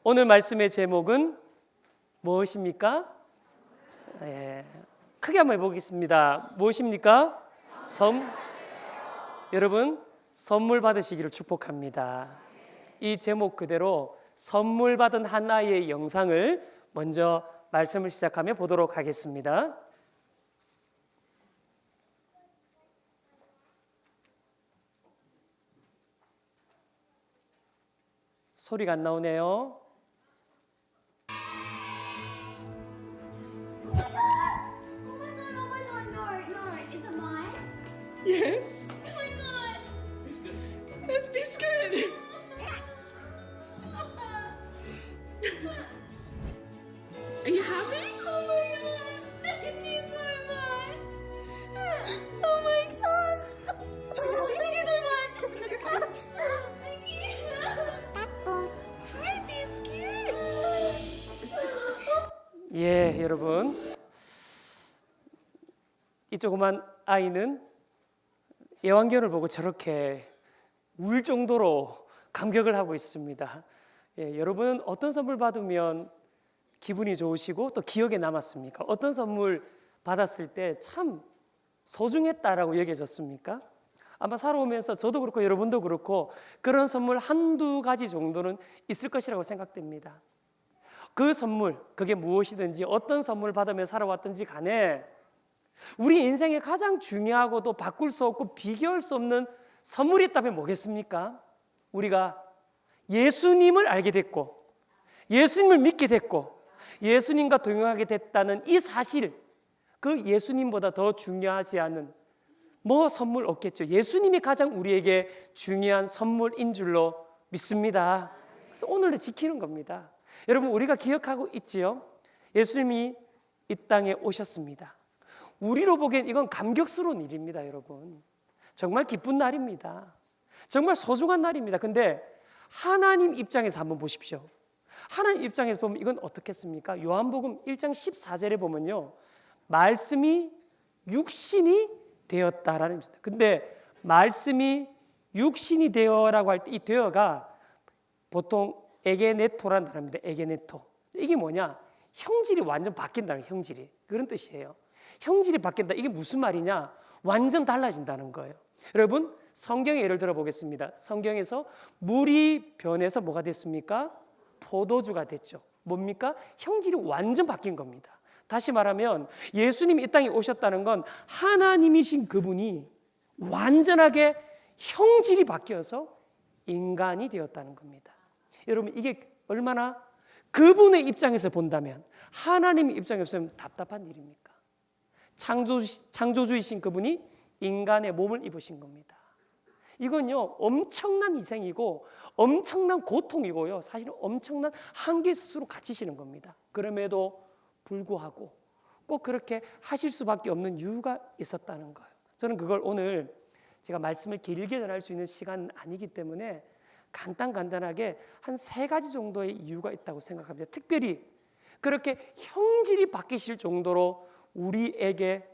오늘 말씀의 제목은 무엇입니까? 크게 한번 해보겠습니다. 무엇입니까? 여러분, 선물 받으시기를 축복합니다. 이 제목 그대로 선물 받은 하나의 영상을 먼저 말씀을 시작하며 보도록 하겠습니다. 소리가 안 나오네요. Yes. Oh my god. It's biscuit. Are you happy? Oh my god. Thank you so much. Oh my god. Thank you so much. Thank you. Hi, biscuit. 예, 여러분. 이 조그만 아이는 예완견을 보고 저렇게 울 정도로 감격을 하고 있습니다. 예, 여러분은 어떤 선물 받으면 기분이 좋으시고 또 기억에 남았습니까? 어떤 선물 받았을 때 참 소중했다라고 여겨졌습니까? 아마 살아오면서 저도 그렇고 여러분도 그렇고 그런 선물 한두 가지 정도는 있을 것이라고 생각됩니다. 그 선물, 그게 무엇이든지 어떤 선물 받으며 살아왔든지 간에 우리 인생에 가장 중요하고도 바꿀 수 없고 비교할 수 없는 선물이 있다면 뭐겠습니까? 우리가 예수님을 알게 됐고 예수님을 믿게 됐고 예수님과 동행하게 됐다는 이 사실, 그 예수님보다 더 중요하지 않은 뭐 선물 없겠죠. 예수님이 가장 우리에게 중요한 선물인 줄로 믿습니다. 그래서 오늘을 지키는 겁니다. 여러분, 우리가 기억하고 있지요? 예수님이 이 땅에 오셨습니다. 우리로 보기엔 이건 감격스러운 일입니다, 여러분. 정말 기쁜 날입니다. 정말 소중한 날입니다. 근데 하나님 입장에서 한번 보십시오. 하나님 입장에서 보면 이건 어떻겠습니까? 요한복음 1장 14절에 보면요, 말씀이 육신이 되었다라는 겁니다. 근데 말씀이 육신이 되어라고 할 때 이 되어가 보통 에게네토라는 단어입니다. 에게네토. 이게 뭐냐? 형질이 완전 바뀐다는, 형질이 그런 뜻이에요. 형질이 바뀐다. 이게 무슨 말이냐? 완전 달라진다는 거예요. 여러분, 성경의 예를 들어 보겠습니다. 성경에서 물이 변해서 뭐가 됐습니까? 포도주가 됐죠. 뭡니까? 형질이 완전 바뀐 겁니다. 다시 말하면 예수님이 이 땅에 오셨다는 건 하나님이신 그분이 완전하게 형질이 바뀌어서 인간이 되었다는 겁니다. 여러분, 이게 얼마나 그분의 입장에서 본다면, 하나님의 입장에서 보면 답답한 일입니까? 창조주이신 그분이 인간의 몸을 입으신 겁니다. 이건요, 엄청난 희생이고 엄청난 고통이고요, 사실은 엄청난 한계 스스로 갇히시는 겁니다. 그럼에도 불구하고 꼭 그렇게 하실 수밖에 없는 이유가 있었다는 거예요. 저는 그걸 오늘 제가 말씀을 길게 전할 수 있는 시간은 아니기 때문에 간단하게 한 3가지 정도의 이유가 있다고 생각합니다. 특별히 그렇게 형질이 바뀌실 정도로 우리에게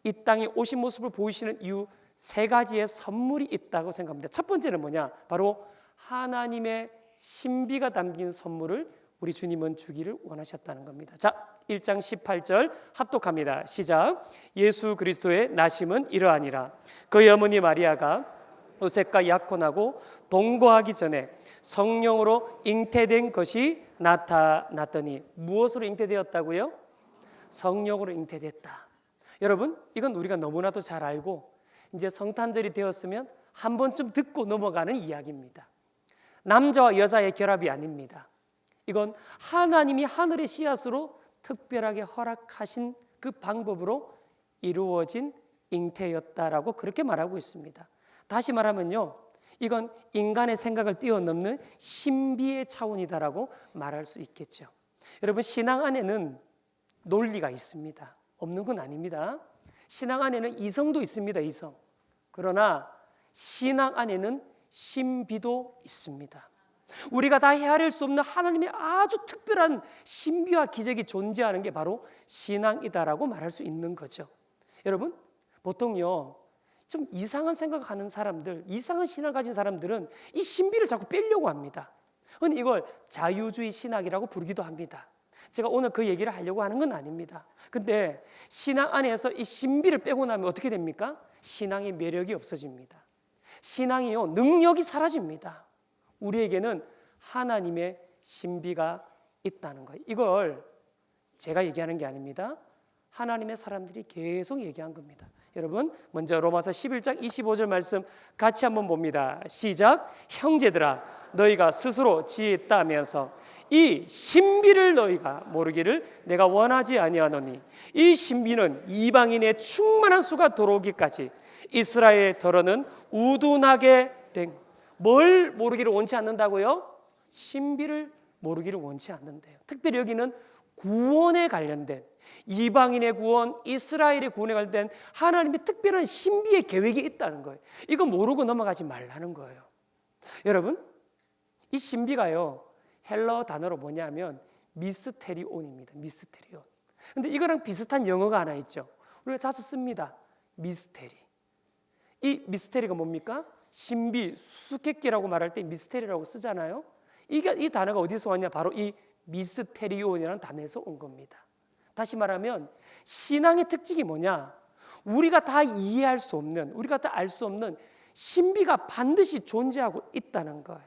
이 땅에 오신 모습을 보이시는 이유 3가지의 선물이 있다고 생각합니다. 첫 번째는 뭐냐? 바로 하나님의 신비가 담긴 선물을 우리 주님은 주기를 원하셨다는 겁니다. 자, 1장 18절 합독합니다. 시작. 예수 그리스도의 나심은 이러하니라. 그의 어머니 마리아가 요셉과 약혼하고 동거하기 전에 성령으로 잉태된 것이 나타났더니. 무엇으로 잉태되었다고요? 성령으로 잉태됐다. 여러분, 이건 우리가 너무나도 잘 알고 이제 성탄절이 되었으면 한 번쯤 듣고 넘어가는 이야기입니다. 남자와 여자의 결합이 아닙니다. 이건 하나님이 하늘의 씨앗으로 특별하게 허락하신 그 방법으로 이루어진 잉태였다라고 그렇게 말하고 있습니다. 다시 말하면요, 이건 인간의 생각을 뛰어넘는 신비의 차원이다라고 말할 수 있겠죠. 여러분, 신앙 안에는 논리가 있습니다. 없는 건 아닙니다. 신앙 안에는 이성도 있습니다. 이성. 그러나 신앙 안에는 신비도 있습니다. 우리가 다 헤아릴 수 없는 하나님의 아주 특별한 신비와 기적이 존재하는 게 바로 신앙이다라고 말할 수 있는 거죠. 여러분, 보통요, 좀 이상한 생각하는 사람들, 이상한 신앙을 가진 사람들은 이 신비를 자꾸 빼려고 합니다. 흔히 이걸 자유주의 신학이라고 부르기도 합니다. 제가 오늘 그 얘기를 하려고 하는 건 아닙니다. 근데 신앙 안에서 이 신비를 빼고 나면 어떻게 됩니까? 신앙의 매력이 없어집니다. 신앙이요, 능력이 사라집니다. 우리에게는 하나님의 신비가 있다는 거예요. 이걸 제가 얘기하는 게 아닙니다. 하나님의 사람들이 계속 얘기한 겁니다. 여러분, 먼저 로마서 11장 25절 말씀 같이 한번 봅니다. 시작. 형제들아, 너희가 스스로 지혜있다면서 이 신비를 너희가 모르기를 내가 원하지 아니하노니 이 신비는 이방인의 충만한 수가 들어오기까지 이스라엘의 더러는 우둔하게 된. 뭘 모르기를 원치 않는다고요? 신비를 모르기를 원치 않는데요. 특별히 여기는 구원에 관련된, 이방인의 구원, 이스라엘의 구원에 관련된 하나님의 특별한 신비의 계획이 있다는 거예요. 이거 모르고 넘어가지 말라는 거예요. 여러분, 이 신비가요, 헬러 단어로 뭐냐면 미스테리온입니다. 미스테리온. 근데 이거랑 비슷한 영어가 하나 있죠. 우리가 자주 씁니다. 미스테리. 이 미스테리가 뭡니까? 신비, 수수께끼라고 말할 때 미스테리라고 쓰잖아요. 이 단어가 어디서 왔냐? 바로 이 미스테리온이라는 단어에서 온 겁니다. 다시 말하면 신앙의 특징이 뭐냐? 우리가 다 이해할 수 없는, 우리가 다 알 수 없는 신비가 반드시 존재하고 있다는 거예요.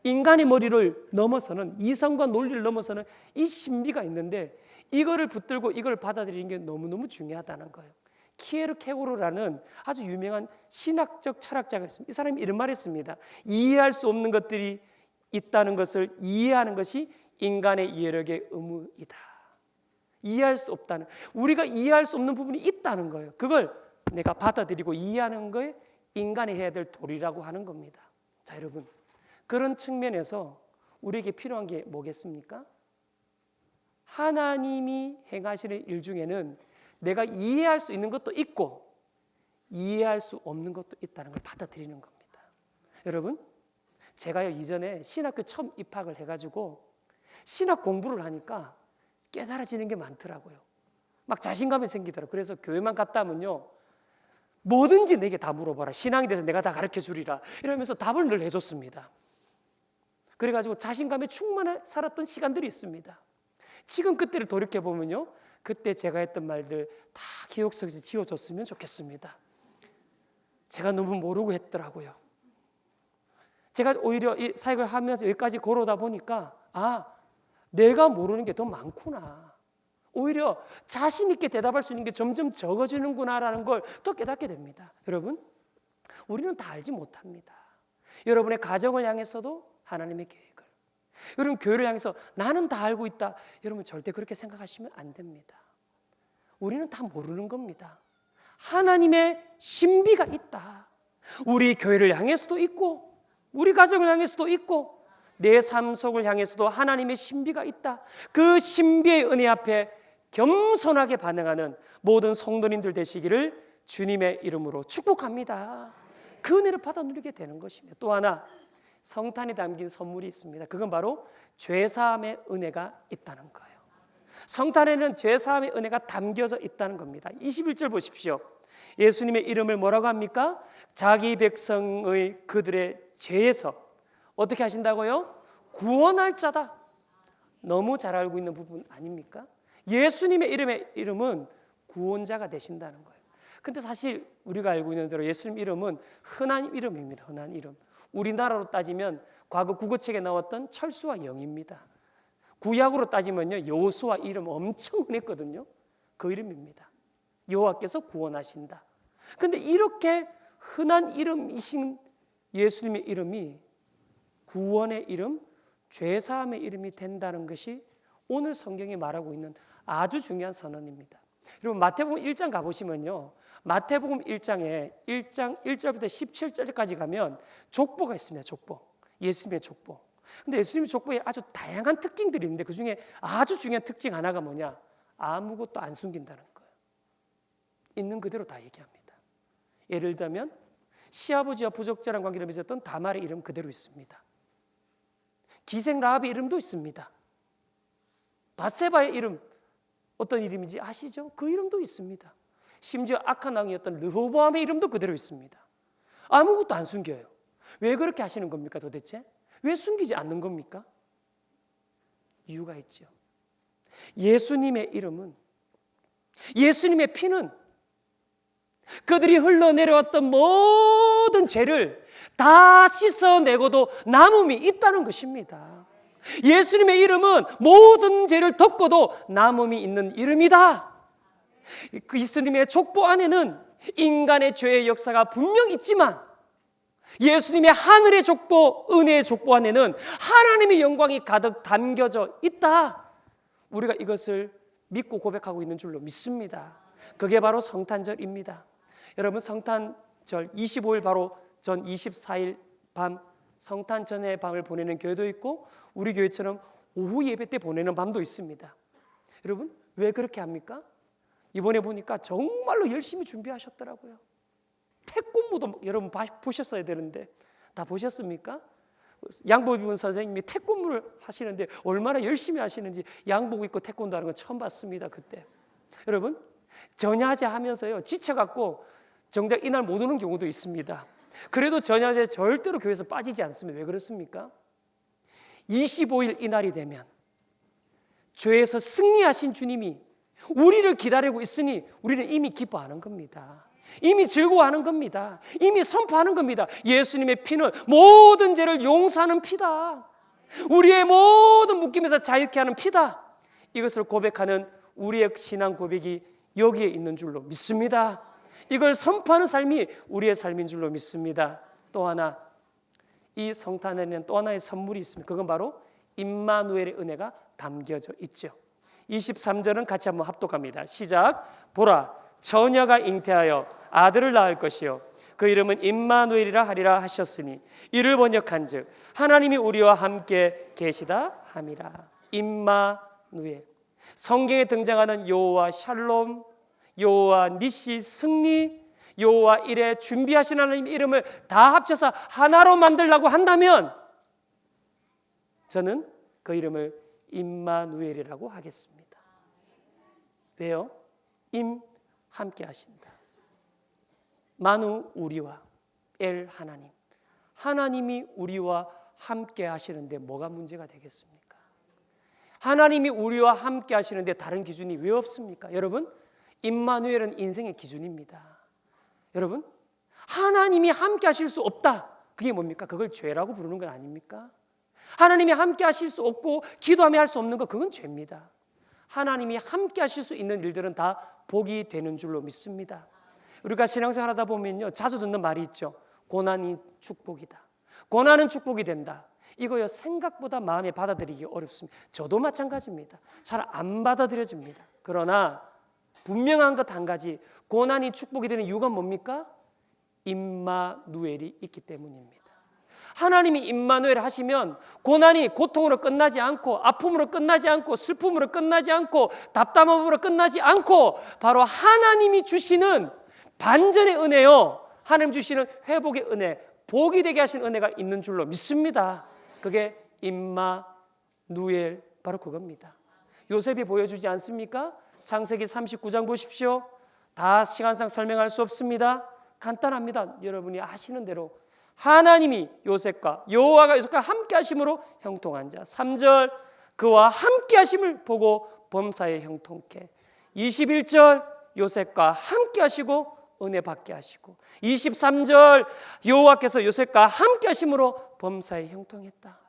인간의 머리를 넘어서는, 이성과 논리를 넘어서는 이 신비가 있는데 이거를 붙들고 이걸 받아들이는 게 너무너무 중요하다는 거예요. 키에르케고르라는 아주 유명한 신학적 철학자가 있습니다. 이 사람이 이런 말을 했습니다. 이해할 수 없는 것들이 있다는 것을 이해하는 것이 인간의 이해력의 의무이다. 이해할 수 없다는, 우리가 이해할 수 없는 부분이 있다는 거예요. 그걸 내가 받아들이고 이해하는 거에 인간이 해야 될 도리라고 하는 겁니다. 자, 여러분, 그런 측면에서 우리에게 필요한 게 뭐겠습니까? 하나님이 행하시는 일 중에는 내가 이해할 수 있는 것도 있고 이해할 수 없는 것도 있다는 걸 받아들이는 겁니다. 여러분, 제가요 이전에 신학교 처음 입학을 해가지고 신학 공부를 하니까 깨달아지는 게 많더라고요. 막 자신감이 생기더라고요. 그래서 교회만 갔다 하면요, 뭐든지 내게 다 물어봐라, 신앙에 대해서 내가 다 가르쳐 주리라, 이러면서 답을 늘 해줬습니다. 그래가지고 자신감에 충만해 살았던 시간들이 있습니다. 지금 그때를 돌이켜보면요, 그때 제가 했던 말들 다 기억 속에서 지워졌으면 좋겠습니다. 제가 너무 모르고 했더라고요. 제가 오히려 이 사역을 하면서 여기까지 걸어오다 보니까 내가 모르는 게 더 많구나, 오히려 자신 있게 대답할 수 있는 게 점점 적어지는구나라는 걸 더 깨닫게 됩니다. 여러분, 우리는 다 알지 못합니다. 여러분의 가정을 향해서도 하나님의 계획을, 여러분 교회를 향해서 나는 다 알고 있다, 여러분 절대 그렇게 생각하시면 안 됩니다. 우리는 다 모르는 겁니다. 하나님의 신비가 있다. 우리 교회를 향해서도 있고 우리 가정을 향해서도 있고 내 삶 속을 향해서도 하나님의 신비가 있다. 그 신비의 은혜 앞에 겸손하게 반응하는 모든 성도님들 되시기를 주님의 이름으로 축복합니다. 그 은혜를 받아 누리게 되는 것이며, 또 하나 성탄에 담긴 선물이 있습니다. 그건 바로 죄사함의 은혜가 있다는 거예요. 성탄에는 죄사함의 은혜가 담겨져 있다는 겁니다. 21절 보십시오. 예수님의 이름을 뭐라고 합니까? 자기 백성의 그들의 죄에서 어떻게 하신다고요? 구원할 자다. 너무 잘 알고 있는 부분 아닙니까? 예수님의 이름은 구원자가 되신다는 거예요. 근데 사실 우리가 알고 있는 대로 예수님 이름은 흔한 이름입니다. 흔한 이름. 우리나라로 따지면 과거 국어책에 나왔던 철수와 영입니다. 구약으로 따지면요, 여호수아 이름 엄청 흔했거든요. 그 이름입니다. 여호와께서 구원하신다. 근데 이렇게 흔한 이름이신 예수님의 이름이 구원의 이름, 죄사함의 이름이 된다는 것이 오늘 성경이 말하고 있는 아주 중요한 선언입니다. 여러분, 마태복음 1장 가보시면요, 마태복음 1장에 1장 1절부터 17절까지 가면 족보가 있습니다. 족보, 예수님의 족보. 근데 예수님의 족보에 아주 다양한 특징들이 있는데 그 중에 아주 중요한 특징 하나가 뭐냐? 아무것도 안 숨긴다는 거예요. 있는 그대로 다 얘기합니다. 예를 들면 시아버지와 부적절한 관계를 맺었던 다말의 이름 그대로 있습니다. 기생 라합의 이름도 있습니다. 밧세바의 이름 어떤 이름인지 아시죠? 그 이름도 있습니다. 심지어 악한 왕이었던 르호보암의 이름도 그대로 있습니다. 아무것도 안 숨겨요. 왜 그렇게 하시는 겁니까 도대체? 왜 숨기지 않는 겁니까? 이유가 있죠. 예수님의 이름은, 예수님의 피는 그들이 흘러내려왔던 모든 죄를 다 씻어내고도 남음이 있다는 것입니다. 예수님의 이름은 모든 죄를 덮고도 남음이 있는 이름이다. 그 예수님의 족보 안에는 인간의 죄의 역사가 분명 있지만 예수님의 하늘의 족보, 은혜의 족보 안에는 하나님의 영광이 가득 담겨져 있다. 우리가 이것을 믿고 고백하고 있는 줄로 믿습니다. 그게 바로 성탄절입니다. 여러분, 성탄절 25일 바로 전 24일 밤, 성탄 전의 밤을 보내는 교회도 있고 우리 교회처럼 오후 예배 때 보내는 밤도 있습니다. 여러분, 왜 그렇게 합니까? 이번에 보니까 정말로 열심히 준비하셨더라고요. 태권무도 여러분 보셨어야 되는데 다 보셨습니까? 양복 입은 선생님이 태권무를 하시는데 얼마나 열심히 하시는지, 양복 입고 태권도 하는 건 처음 봤습니다. 그때 여러분, 전야제 하면서요 지쳐갖고 정작 이날 못 오는 경우도 있습니다. 그래도 전야제 절대로 교회에서 빠지지 않습니다. 왜 그렇습니까? 25일 이날이 되면 죄에서 승리하신 주님이 우리를 기다리고 있으니 우리는 이미 기뻐하는 겁니다. 이미 즐거워하는 겁니다. 이미 선포하는 겁니다. 예수님의 피는 모든 죄를 용서하는 피다. 우리의 모든 묶임에서 자유케 하는 피다. 이것을 고백하는 우리의 신앙 고백이 여기에 있는 줄로 믿습니다. 이걸 선포하는 삶이 우리의 삶인 줄로 믿습니다. 또 하나, 이 성탄에는 또 하나의 선물이 있습니다. 그건 바로 임마누엘의 은혜가 담겨져 있죠. 23절은 같이 한번 합독합니다. 시작. 보라, 처녀가 잉태하여 아들을 낳을 것이요 그 이름은 임마누엘이라 하리라 하셨으니 이를 번역한즉 하나님이 우리와 함께 계시다 함이라. 임마누엘, 성경에 등장하는 여호와 샬롬, 여호와 니시 승리, 여호와 이레 준비하신 하나님 이름을 다 합쳐서 하나로 만들라고 한다면 저는 그 이름을 임마누엘이라고 하겠습니다. 왜요? 임, 함께 하신다. 마누, 우리와, 엘, 하나님. 하나님이 우리와 함께 하시는데 뭐가 문제가 되겠습니까? 하나님이 우리와 함께 하시는데 다른 기준이 왜 없습니까? 여러분, 임마누엘은 인생의 기준입니다. 여러분, 하나님이 함께 하실 수 없다. 그게 뭡니까? 그걸 죄라고 부르는 건 아닙니까? 하나님이 함께 하실 수 없고 기도하며 할 수 없는 거, 그건 죄입니다. 하나님이 함께 하실 수 있는 일들은 다 복이 되는 줄로 믿습니다. 우리가 신앙생활 하다 보면요 자주 듣는 말이 있죠. 고난이 축복이다. 고난은 축복이 된다. 이거요 생각보다 마음에 받아들이기 어렵습니다. 저도 마찬가지입니다. 잘 안 받아들여집니다. 그러나 분명한 것 한 가지, 고난이 축복이 되는 이유가 뭡니까? 임마누엘이 있기 때문입니다. 하나님이 임마누엘 하시면 고난이 고통으로 끝나지 않고, 아픔으로 끝나지 않고, 슬픔으로 끝나지 않고, 답답함으로 끝나지 않고, 바로 하나님이 주시는 반전의 은혜요, 하나님 주시는 회복의 은혜, 복이 되게 하신 은혜가 있는 줄로 믿습니다. 그게 임마누엘, 바로 그겁니다. 요셉이 보여주지 않습니까? 창세기 39장 보십시오. 다 시간상 설명할 수 없습니다. 간단합니다. 여러분이 아시는 대로 하나님이 요셉과 여호와가 요셉과 함께 하심으로 형통한 자. 3절, 그와 함께 하심을 보고 범사에 형통케. 21절, 요셉과 함께 하시고 은혜 받게 하시고. 23절, 여호와께서 요셉과 함께 하심으로 범사에 형통했다.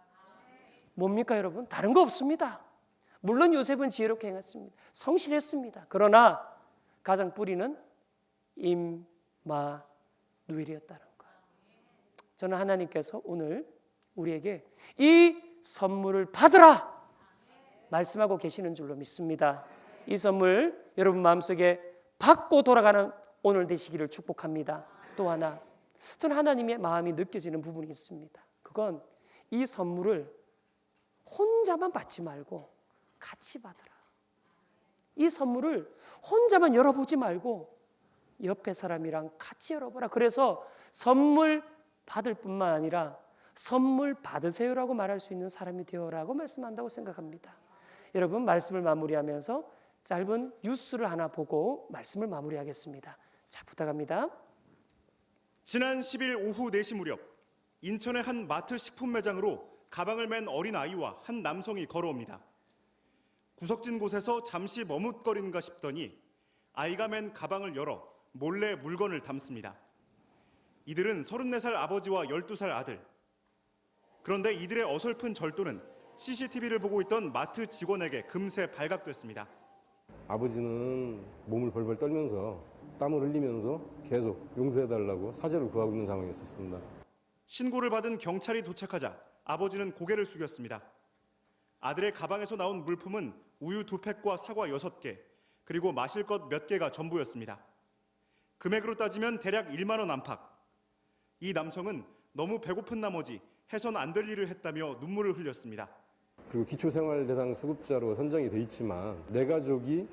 뭡니까 여러분? 다른 거 없습니다. 물론 요셉은 지혜롭게 행했습니다. 성실했습니다. 그러나 가장 뿌리는 임마누엘이었다는 것. 저는 하나님께서 오늘 우리에게 이 선물을 받으라 말씀하고 계시는 줄로 믿습니다. 이 선물 여러분 마음속에 받고 돌아가는 오늘 되시기를 축복합니다. 또 하나, 저는 하나님의 마음이 느껴지는 부분이 있습니다. 그건 이 선물을 혼자만 받지 말고 같이 받으라. 이 선물을 혼자만 열어보지 말고 옆에 사람이랑 같이 열어보라. 그래서 선물 받을 뿐만 아니라 선물 받으세요라고 말할 수 있는 사람이 되어라고 말씀한다고 생각합니다. 여러분, 말씀을 마무리하면서 짧은 뉴스를 하나 보고 말씀을 마무리하겠습니다. 자, 부탁합니다. 지난 10일 오후 4시 무렵 인천의 한 마트 식품 매장으로 가방을 맨 어린 아이와 한 남성이 걸어옵니다. 구석진 곳에서 잠시 머뭇거리는가 싶더니 아이가 맨 가방을 열어 몰래 물건을 담습니다. 이들은 34살 아버지와 12살 아들. 그런데 이들의 어설픈 절도는 CCTV를 보고 있던 마트 직원에게 금세 발각됐습니다. 아버지는 몸을 벌벌 떨면서 땀을 흘리면서 계속 용서해달라고 사죄를 구하고 있는 상황이었습니다. 신고를 받은 경찰이 도착하자 아버지는 고개를 숙였습니다. 아들의 가방에서 나온 물품은 우유 2팩과 사과 6개, 그리고 마실 것 몇 개가 전부였습니다. 금액으로 따지면 대략 1만 원 안팎. 이 남성은 너무 배고픈 나머지 해선 안 될 일을 했다며 눈물을 흘렸습니다. 그리고 기초생활대상 수급자로 선정이 돼 있지만 내 가족이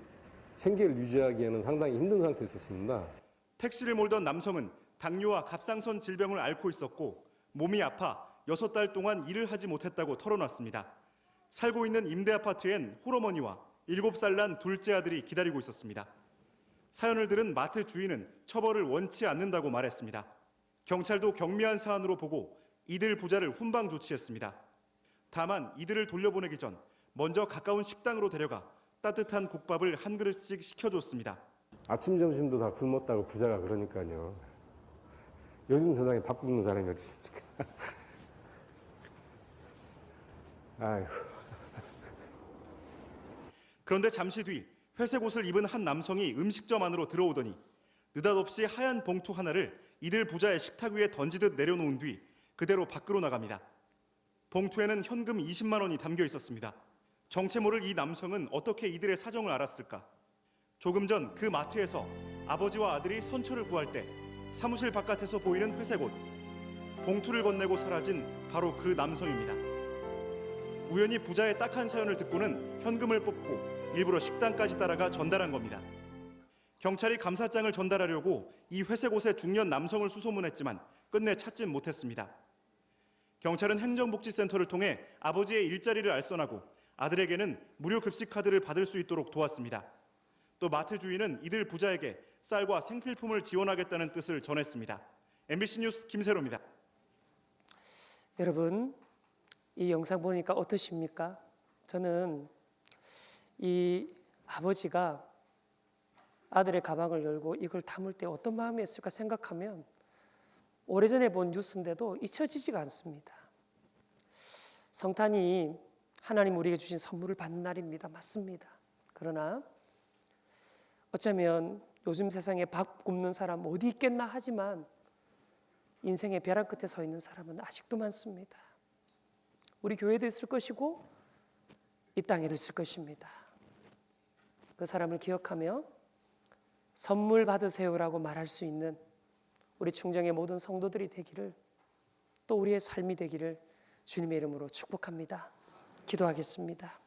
생계를 유지하기에는 상당히 힘든 상태였습니다. 택시를 몰던 남성은 당뇨와 갑상선 질병을 앓고 있었고 몸이 아파 6달 동안 일을 하지 못했다고 털어놨습니다. 살고 있는 임대 아파트엔 홀어머니와 7살 난 둘째 아들이 기다리고 있었습니다. 사연을 들은 마트 주인은 처벌을 원치 않는다고 말했습니다. 경찰도 경미한 사안으로 보고 이들 부자를 훈방 조치했습니다. 다만 이들을 돌려보내기 전 먼저 가까운 식당으로 데려가 따뜻한 국밥을 한 그릇씩 시켜줬습니다. 아침 점심도 다 굶었다고 부자가 그러니까요. 요즘 세상에 밥 굶는 사람이 어디 있습니까? 아이고. 그런데 잠시 뒤 회색 옷을 입은 한 남성이 음식점 안으로 들어오더니 느닷없이 하얀 봉투 하나를 이들 부자의 식탁 위에 던지듯 내려놓은 뒤 그대로 밖으로 나갑니다. 봉투에는 현금 20만 원이 담겨 있었습니다. 정체 모를 이 남성은 어떻게 이들의 사정을 알았을까? 조금 전 그 마트에서 아버지와 아들이 선처를 구할 때 사무실 바깥에서 보이는 회색 옷, 봉투를 건네고 사라진 바로 그 남성입니다. 우연히 부자의 딱한 사연을 듣고는 현금을 뽑고 일부러 식당까지 따라가 전달한 겁니다. 경찰이 감사장을 전달하려고 이 회색 옷의 중년 남성을 수소문했지만 끝내 찾진 못했습니다. 경찰은 행정복지센터를 통해 아버지의 일자리를 알선하고 아들에게는 무료 급식 카드를 받을 수 있도록 도왔습니다. 또 마트 주인은 이들 부자에게 쌀과 생필품을 지원하겠다는 뜻을 전했습니다. MBC 뉴스 김세로입니다. 여러분, 이 영상 보니까 어떠십니까? 저는 이 아버지가 아들의 가방을 열고 이걸 담을 때 어떤 마음이었을까 생각하면 오래전에 본 뉴스인데도 잊혀지지가 않습니다. 성탄이 하나님 우리에게 주신 선물을 받는 날입니다. 맞습니다. 그러나 어쩌면 요즘 세상에 밥 굶는 사람 어디 있겠나 하지만 인생의 벼랑 끝에 서 있는 사람은 아직도 많습니다. 우리 교회도 있을 것이고 이 땅에도 있을 것입니다. 그 사람을 기억하며 선물 받으세요라고 말할 수 있는 우리 충정의 모든 성도들이 되기를, 또 우리의 삶이 되기를 주님의 이름으로 축복합니다. 기도하겠습니다.